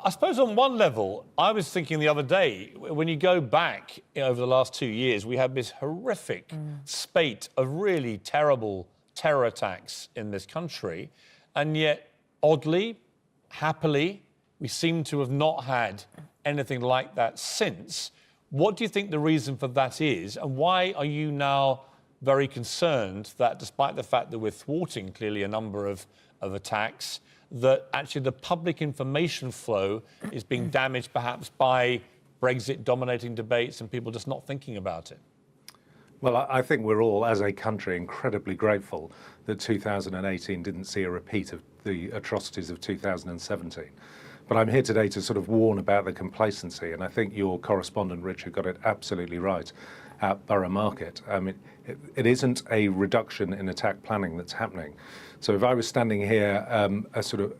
I suppose on one level, I was thinking the other day, when you go back over the last 2 years, we had this horrific spate of really terrible terror attacks in this country. And yet, oddly, happily, we seem to have not had anything like that since. What do you think the reason for that is? And why are you now very concerned that, despite the fact that we're thwarting clearly a number of attacks, that actually the public information flow is being damaged perhaps by Brexit dominating debates and people just not thinking about it? Well, I think we're all, as a country, incredibly grateful that 2018 didn't see a repeat of the atrocities of 2017. But I'm here today to sort of warn about the complacency, and I think your correspondent, Richard, got it absolutely right at Borough Market. I mean, it isn't a reduction in attack planning that's happening. So if I was standing here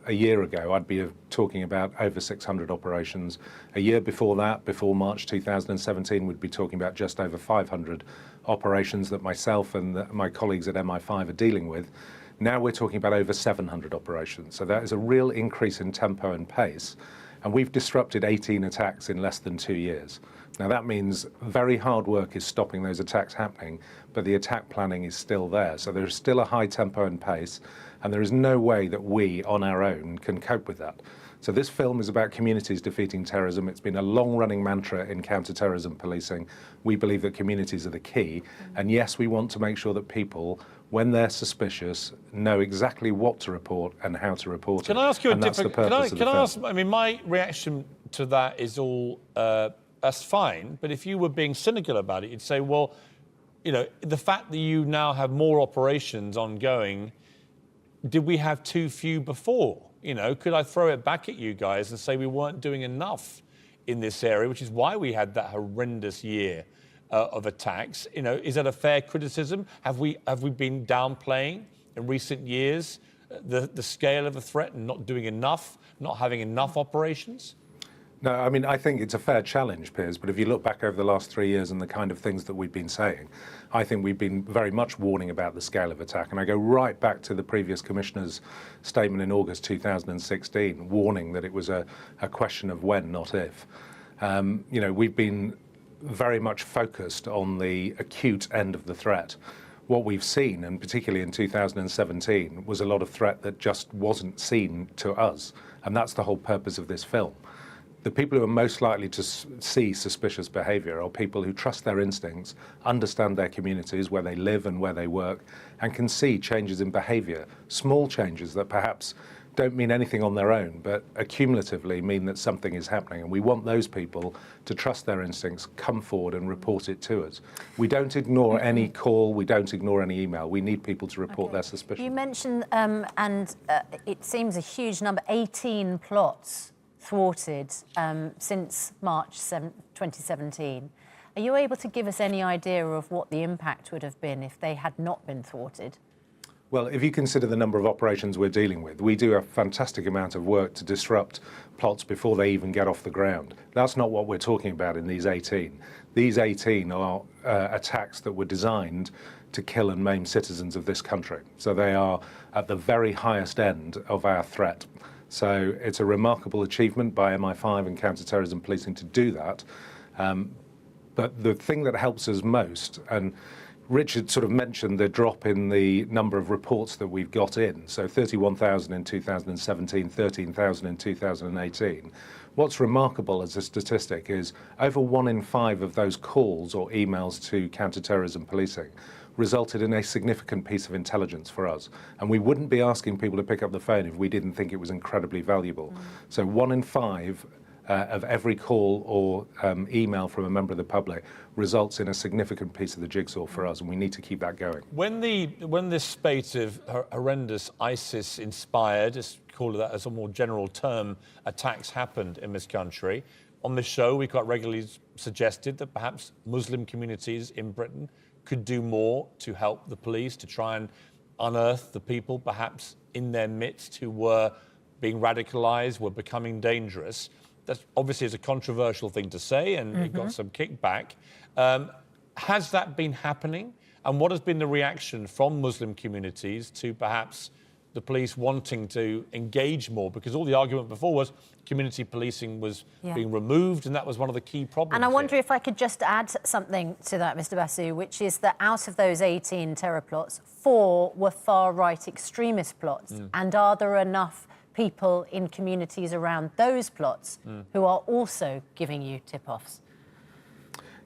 a year ago, I'd be talking about over 600 operations. A year before that, before March 2017, we'd be talking about just over 500 operations that myself and my colleagues at MI5 are dealing with. Now we're talking about over 700 operations. So that is a real increase in tempo and pace. And we've disrupted 18 attacks in less than 2 years. Now that means very hard work is stopping those attacks happening, but the attack planning is still there. So there's still a high tempo and pace, and there is no way that we on our own can cope with that. So this film is about communities defeating terrorism. It's been a long-running mantra in counter-terrorism policing. We believe that communities are the key. And yes, we want to make sure that people, when they're suspicious, know exactly what to report and how to report it. Can I ask you a different... Can I ask, I mean, my reaction to that is all... that's fine, but if you were being cynical about it, you'd say, well, you know, the fact that you now have more operations ongoing, did we have too few before? You know, could I throw it back at you guys and say we weren't doing enough in this area, which is why we had that horrendous year of attacks? You know, is that a fair criticism? Have we been downplaying in recent years the scale of the threat and not doing enough, not having enough operations? No, I mean, I think it's a fair challenge, Piers, but if you look back over the last 3 years and the kind of things that we've been saying, I think we've been very much warning about the scale of attack. And I go right back to the previous Commissioner's statement in August 2016, warning that it was a question of when, not if. You know, we've been very much focused on the acute end of the threat. What we've seen, and particularly in 2017, was a lot of threat that just wasn't seen to us. And that's the whole purpose of this film. The people who are most likely to see suspicious behaviour are people who trust their instincts, understand their communities, where they live and where they work, and can see changes in behaviour, small changes that perhaps don't mean anything on their own, but accumulatively mean that something is happening. And we want those people to trust their instincts, come forward and report it to us. We don't ignore any call, we don't ignore any email. We need people to report their suspicion. You mentioned, it seems a huge number, 18 plots thwarted since March 2017. Are you able to give us any idea of what the impact would have been if they had not been thwarted? Well, if you consider the number of operations we're dealing with, we do a fantastic amount of work to disrupt plots before they even get off the ground. That's not what we're talking about in these 18. These 18 are attacks that were designed to kill and maim citizens of this country. So they are at the very highest end of our threat. So it's a remarkable achievement by MI5 and counter-terrorism policing to do that. But the thing that helps us most, and Richard sort of mentioned the drop in the number of reports that we've got in. So 31,000 in 2017, 13,000 in 2018. What's remarkable as a statistic is over 1 in 5 of those calls or emails to counter-terrorism policing resulted in a significant piece of intelligence for us. And we wouldn't be asking people to pick up the phone if we didn't think it was incredibly valuable. So 1 in 5 of every call or email from a member of the public results in a significant piece of the jigsaw for us, and we need to keep that going. When this spate of horrendous ISIS-inspired, just call it that as a more general term, attacks happened in this country, on this show we quite regularly suggested that perhaps Muslim communities in Britain could do more to help the police to try and unearth the people perhaps in their midst who were being radicalised, were becoming dangerous. That obviously is a controversial thing to say, and it got some kickback. Has that been happening? And what has been the reaction from Muslim communities to perhaps the police wanting to engage more, because all the argument before was community policing was being removed, and that was one of the key problems. And I wonder if I could just add something to that, Mr. Basu, which is that out of those 18 terror plots, 4 were far-right extremist plots. And are there enough people in communities around those plots who are also giving you tip-offs?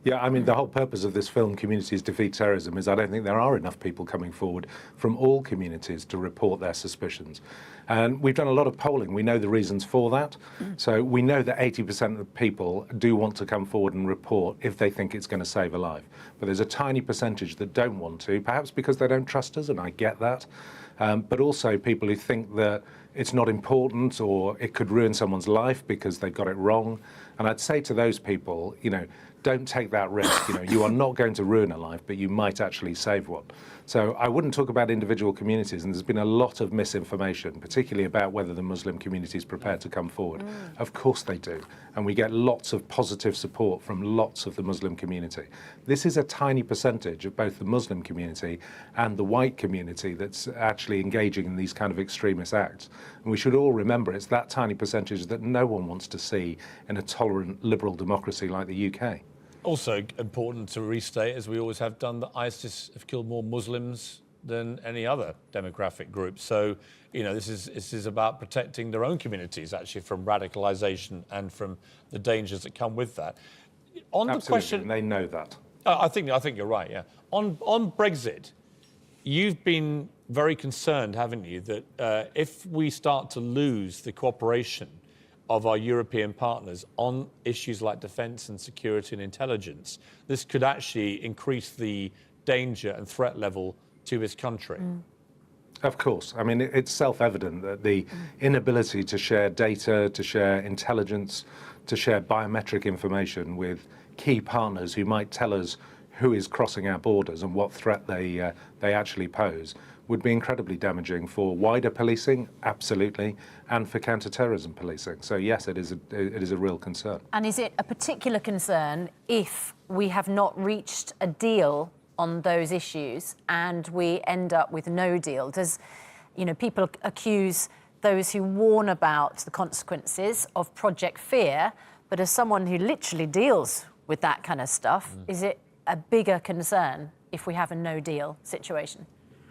Yeah, I mean, the whole purpose of this film, Communities Defeat Terrorism, is I don't think there are enough people coming forward from all communities to report their suspicions. And we've done a lot of polling. We know the reasons for that. So we know that 80% of people do want to come forward and report if they think it's going to save a life. But there's a tiny percentage that don't want to, perhaps because they don't trust us, and I get that. But also people who think that it's not important or it could ruin someone's life because they've got it wrong. And I'd say to those people, you know, don't take that risk. You know, you are not going to ruin a life, but you might actually save one. So I wouldn't talk about individual communities, and there's been a lot of misinformation, particularly about whether the Muslim community is prepared to come forward. Of course they do, and we get lots of positive support from lots of the Muslim community. This is a tiny percentage of both the Muslim community and the white community that's actually engaging in these kind of extremist acts. And we should all remember it's that tiny percentage that no one wants to see in a tolerant liberal democracy like the UK. Also important to restate, as we always have done, that ISIS have killed more Muslims than any other demographic group. So, you know, this is about protecting their own communities, actually, from radicalisation and from the dangers that come with that. On Absolutely, the question, and they know that. I think you're right. Yeah. On Brexit, you've been very concerned, haven't you, that if we start to lose the cooperation of our European partners on issues like defence and security and intelligence, this could actually increase the danger and threat level to this country. Of course. I mean, it's self-evident that the inability to share data, to share intelligence, to share biometric information with key partners who might tell us who is crossing our borders and what threat they actually pose would be incredibly damaging for wider policing, absolutely, and for counter-terrorism policing. So yes, it is a real concern. And is it a particular concern if we have not reached a deal on those issues and we end up with no deal? Does, you know, people accuse those who warn about the consequences of Project Fear, but as someone who literally deals with that kind of stuff, is it a bigger concern if we have a no-deal situation?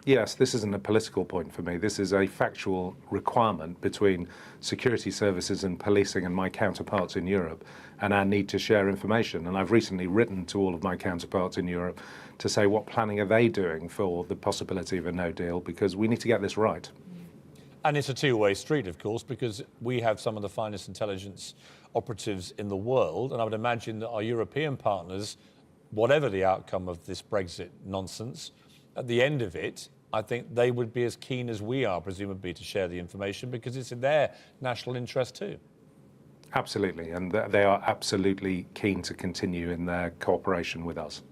Yes, this isn't a political point for me. This is a factual requirement between security services and policing and my counterparts in Europe, and our need to share information. And I've recently written to all of my counterparts in Europe to say what planning are they doing for the possibility of a no deal, because we need to get this right. And it's a two-way street, of course, because we have some of the finest intelligence operatives in the world, and I would imagine that our European partners, whatever the outcome of this Brexit nonsense, at the end of it, I think they would be as keen as we are, presumably, to share the information, because it's in their national interest too. Absolutely, and they are absolutely keen to continue in their cooperation with us.